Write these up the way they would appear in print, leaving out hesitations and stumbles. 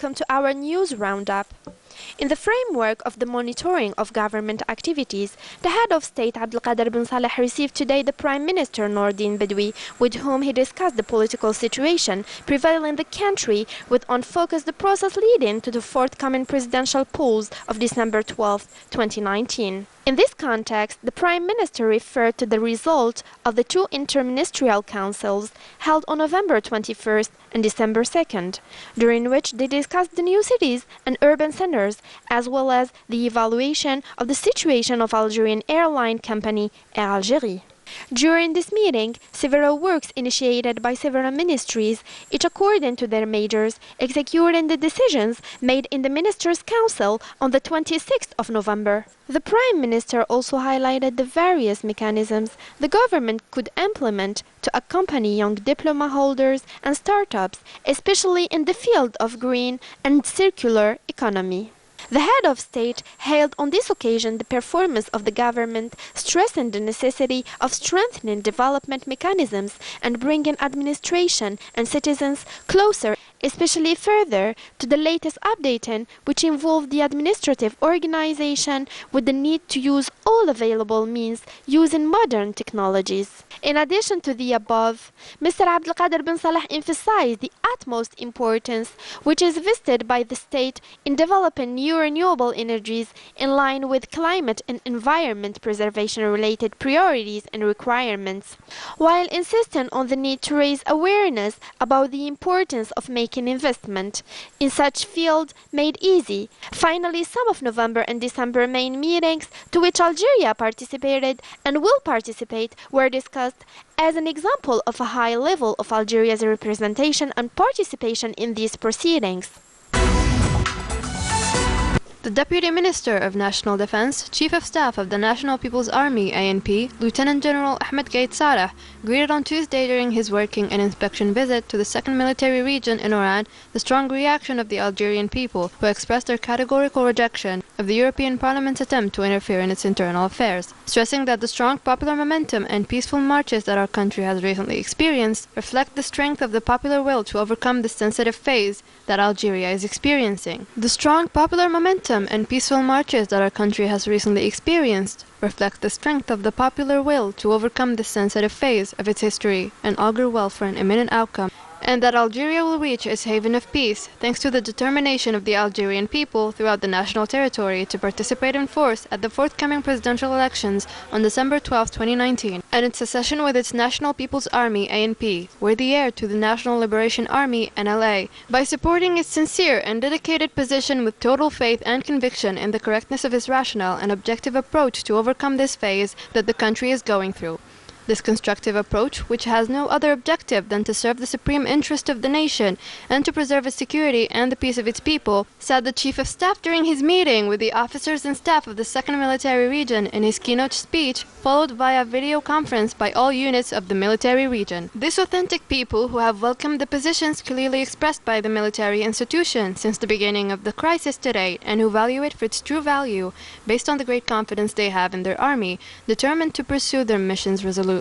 welcome to our news roundup. In the framework of the monitoring of government activities, the head of state Abdelkader bin Saleh received today the Prime Minister Noordin Bedoui, with whom he discussed the political situation prevailing in the country, with on focus the process leading to the forthcoming presidential polls of December 12, 2019. In this context, the Prime Minister referred to the result of the two interministerial councils held on November 21st and December 2nd, during which they discussed the new cities and urban centers, as well as the evaluation of the situation of Algerian airline company Air Algérie. During this meeting, several works initiated by several ministries, each according to their majors, executing the decisions made in the Ministers' Council on the 26th of November. The Prime Minister also highlighted the various mechanisms the government could implement to accompany young diploma holders and startups, especially in the field of green and circular economy. The head of state hailed on this occasion the performance of the government, stressing the necessity of strengthening development mechanisms and bringing administration and citizens closer, especially further to the latest updating, which involved the administrative organization with the need to use all available means using modern technologies. In addition to the above, Mr. Abdelkader bin Saleh emphasized the utmost importance which is vested by the state in developing new renewable energies in line with climate and environment preservation related priorities and requirements, while insisting on the need to raise awareness about the importance of making investment in such field made easy. Finally, some of November and December main meetings to which Algeria participated and will participate were discussed as an example of a high level of Algeria's representation and participation in these proceedings. The Deputy Minister of National Defense, Chief of Staff of the National People's Army (ANP), Lieutenant General Ahmed Gaid Saleh, greeted on Tuesday during his working and inspection visit to the 2nd Military Region in Oran the strong reaction of the Algerian people, who expressed their categorical rejection of the European Parliament's attempt to interfere in its internal affairs, stressing that the strong popular momentum and peaceful marches that our country has recently experienced reflect the strength of the popular will to overcome the sensitive phase that Algeria is experiencing. The strong popular momentum and peaceful marches that our country has recently experienced reflect the strength of the popular will to overcome this sensitive phase of its history and augur well for an imminent outcome, and that Algeria will reach its haven of peace thanks to the determination of the Algerian people throughout the national territory to participate in force at the forthcoming presidential elections on December 12, 2019, and its accession with its National People's Army (ANP), worthy heir to the National Liberation Army (NLA), by supporting its sincere and dedicated position with total faith and conviction in the correctness of its rational and objective approach to overcome this phase that the country is going through. This constructive approach, which has no other objective than to serve the supreme interest of the nation and to preserve its security and the peace of its people, said the Chief of Staff during his meeting with the officers and staff of the 2nd Military Region in his keynote speech, followed via video conference by all units of the military region. This authentic people who have welcomed the positions clearly expressed by the military institution since the beginning of the crisis to date, and who value it for its true value, based on the great confidence they have in their army, determined to pursue their missions resolutely,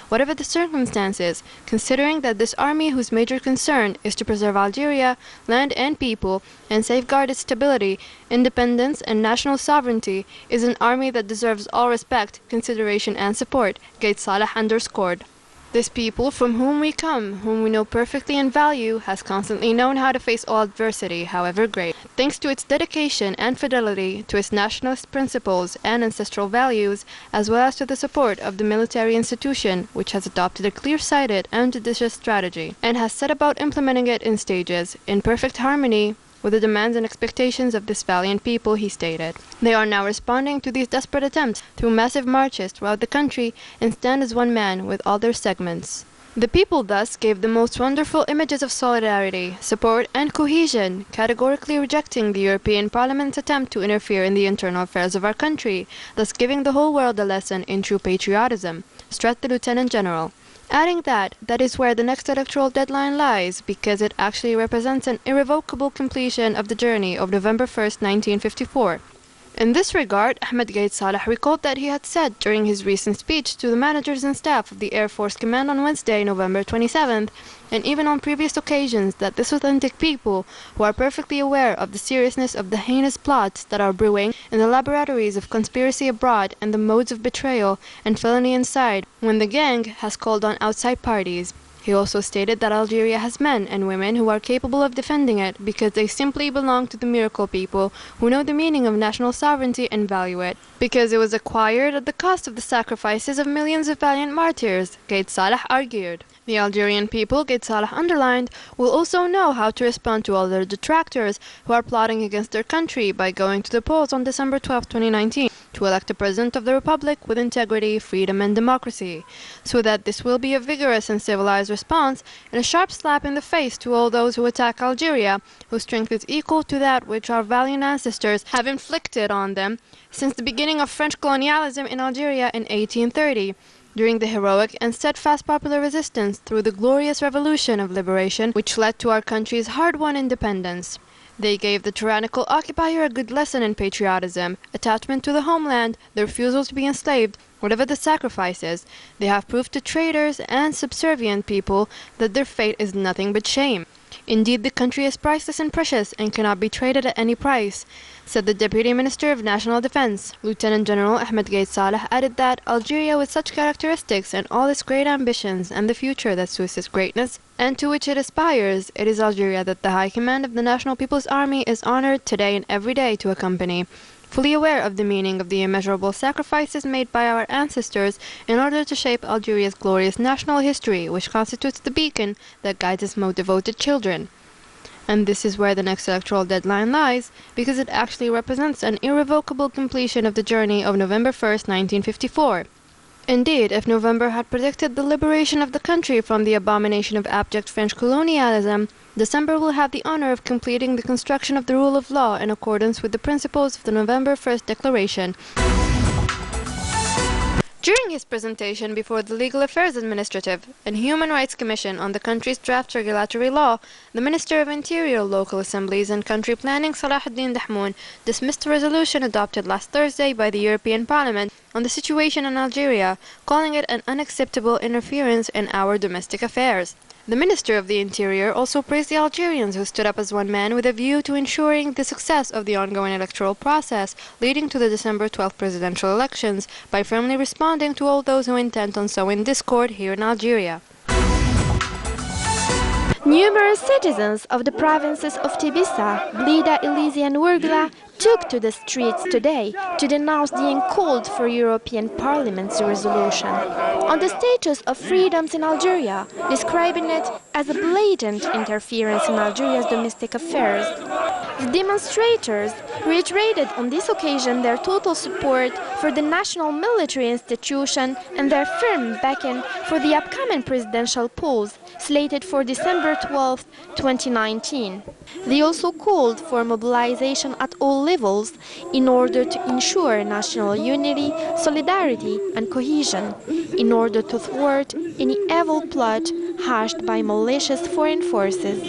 whatever the circumstances, considering that this army, whose major concern is to preserve Algeria, land and people, and safeguard its stability, independence, and national sovereignty, is an army that deserves all respect, consideration, and support, Gaid Saleh underscored. This people from whom we come, whom we know perfectly and value, has constantly known how to face all adversity, however great, thanks to its dedication and fidelity to its nationalist principles and ancestral values, as well as to the support of the military institution, which has adopted a clear-sighted and judicious strategy, and has set about implementing it in stages, in perfect harmony with the demands and expectations of this valiant people, he stated. They are now responding to these desperate attempts through massive marches throughout the country and stand as one man with all their segments. The people thus gave the most wonderful images of solidarity, support, and cohesion, categorically rejecting the European Parliament's attempt to interfere in the internal affairs of our country, thus giving the whole world a lesson in true patriotism, stressed the Lieutenant General, adding that is where the next electoral deadline lies, because it actually represents an irrevocable completion of the journey of November 1st, 1954. In this regard, Ahmed Gait Saleh recalled that he had said during his recent speech to the managers and staff of the Air Force Command on Wednesday, November 27th, and even on previous occasions, that this authentic people who are perfectly aware of the seriousness of the heinous plots that are brewing in the laboratories of conspiracy abroad and the modes of betrayal and felony inside when the gang has called on outside parties. He also stated that Algeria has men and women who are capable of defending it because they simply belong to the miracle people who know the meaning of national sovereignty and value it, because it was acquired at the cost of the sacrifices of millions of valiant martyrs, Gait Saleh argued. The Algerian people, Gait Saleh underlined, will also know how to respond to all their detractors who are plotting against their country by going to the polls on December 12, 2019, to elect a president of the republic with integrity, freedom, and democracy, so that this will be a vigorous and civilized response and a sharp slap in the face to all those who attack Algeria, whose strength is equal to that which our valiant ancestors have inflicted on them since the beginning of French colonialism in Algeria in 1830. During the heroic and steadfast popular resistance through the glorious revolution of liberation which led to our country's hard-won independence. They gave the tyrannical occupier a good lesson in patriotism, attachment to the homeland, the refusal to be enslaved, whatever the sacrifices. They have proved to traitors and subservient people that their fate is nothing but shame. Indeed, the country is priceless and precious and cannot be traded at any price, said the Deputy Minister of National Defense. Lieutenant General Ahmed Gait Saleh added that Algeria, with such characteristics and all its great ambitions and the future that suits its greatness and to which it aspires, it is Algeria that the High Command of the National People's Army is honored today and every day to accompany. Fully aware of the meaning of the immeasurable sacrifices made by our ancestors in order to shape Algeria's glorious national history, which constitutes the beacon that guides its most devoted children. And this is where the next electoral deadline lies, because it actually represents an irrevocable completion of the journey of November 1st, 1954. Indeed, if November had predicted the liberation of the country from the abomination of abject French colonialism, December will have the honor of completing the construction of the rule of law in accordance with the principles of the November 1st Declaration. During his presentation before the Legal Affairs Administrative and Human Rights Commission on the country's draft regulatory law, the Minister of Interior, Local Assemblies and Country Planning, Salahuddin Dahmoun, dismissed a resolution adopted last Thursday by the European Parliament on the situation in Algeria, calling it an unacceptable interference in our domestic affairs. The Minister of the Interior also praised the Algerians who stood up as one man with a view to ensuring the success of the ongoing electoral process leading to the December 12th presidential elections by firmly responding to all those who intend on sowing discord here in Algeria. Numerous citizens of the provinces of Tibisa, Blida, Illizi and Ouargla took to the streets today to denounce the uncalled for European Parliament's resolution on the status of freedoms in Algeria, describing it as a blatant interference in Algeria's domestic affairs. The demonstrators reiterated on this occasion their total support for the national military institution and their firm backing for the upcoming presidential polls slated for December 12, 2019. They also called for mobilization at all levels in order to ensure national unity, solidarity and cohesion, in order to thwart any evil plot hatched by malicious foreign forces.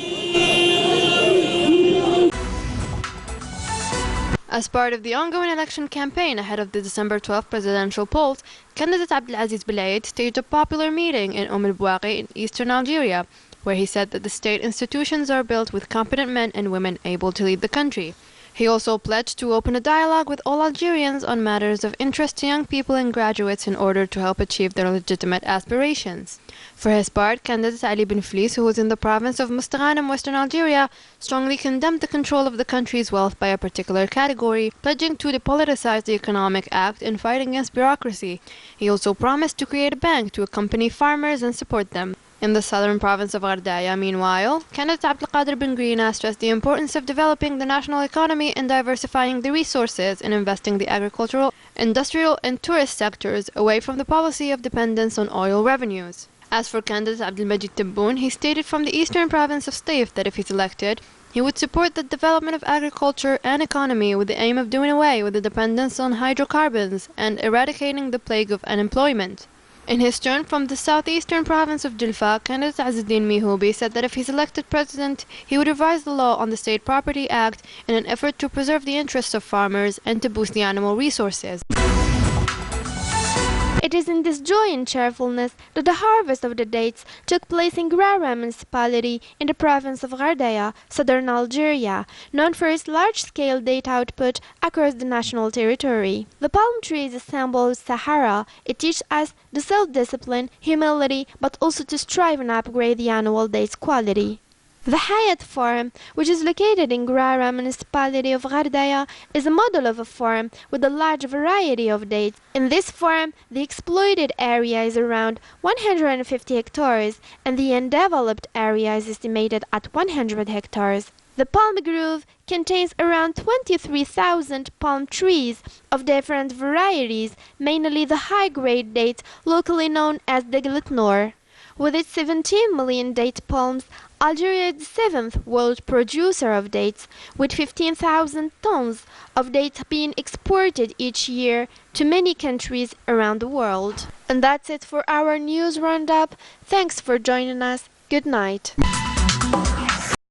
As part of the ongoing election campaign ahead of the December 12th presidential polls, candidate Abdelaziz Belaid staged a popular meeting in Umm el-Bouaqi in eastern Algeria, where he said that the state institutions are built with competent men and women able to lead the country. He also pledged to open a dialogue with all Algerians on matters of interest to young people and graduates in order to help achieve their legitimate aspirations. For his part, candidate Ali Ben Flis, who was in the province of Mustaghanem, western Algeria, strongly condemned the control of the country's wealth by a particular category, pledging to depoliticize the Economic Act and fight against bureaucracy. He also promised to create a bank to accompany farmers and support them. In the southern province of Ghardaya, meanwhile, candidate Abdelkader Ben Grina stressed the importance of developing the national economy and diversifying the resources and investing the agricultural, industrial and tourist sectors away from the policy of dependence on oil revenues. As for candidate Abdelmajid Tebboune, he stated from the eastern province of Stif that if he's elected, he would support the development of agriculture and economy with the aim of doing away with the dependence on hydrocarbons and eradicating the plague of unemployment. In his turn, from the southeastern province of Julfa, candidate Azzuddin Mihoubi said that if he's elected president, he would revise the law on the State Property Act in an effort to preserve the interests of farmers and to boost the animal resources. It is in this joy and cheerfulness that the harvest of the dates took place in Grara municipality in the province of Gardaya, southern Algeria, known for its large-scale date output across the national territory. The palm tree is a symbol of Sahara. It teaches us the self-discipline, humility, but also to strive and upgrade the annual dates quality. The Hayat farm, which is located in Grara municipality of Gardaya, is a model of a farm with a large variety of dates. In this farm, the exploited area is around 150 hectares and the undeveloped area is estimated at 100 hectares. The palm grove contains around 23,000 palm trees of different varieties, mainly the high-grade dates locally known as Deglet Noor. With its 17 million date palms, Algeria is the 7th world producer of dates, with 15,000 tons of dates being exported each year to many countries around the world. And that's it for our news roundup. Thanks for joining us. Good night.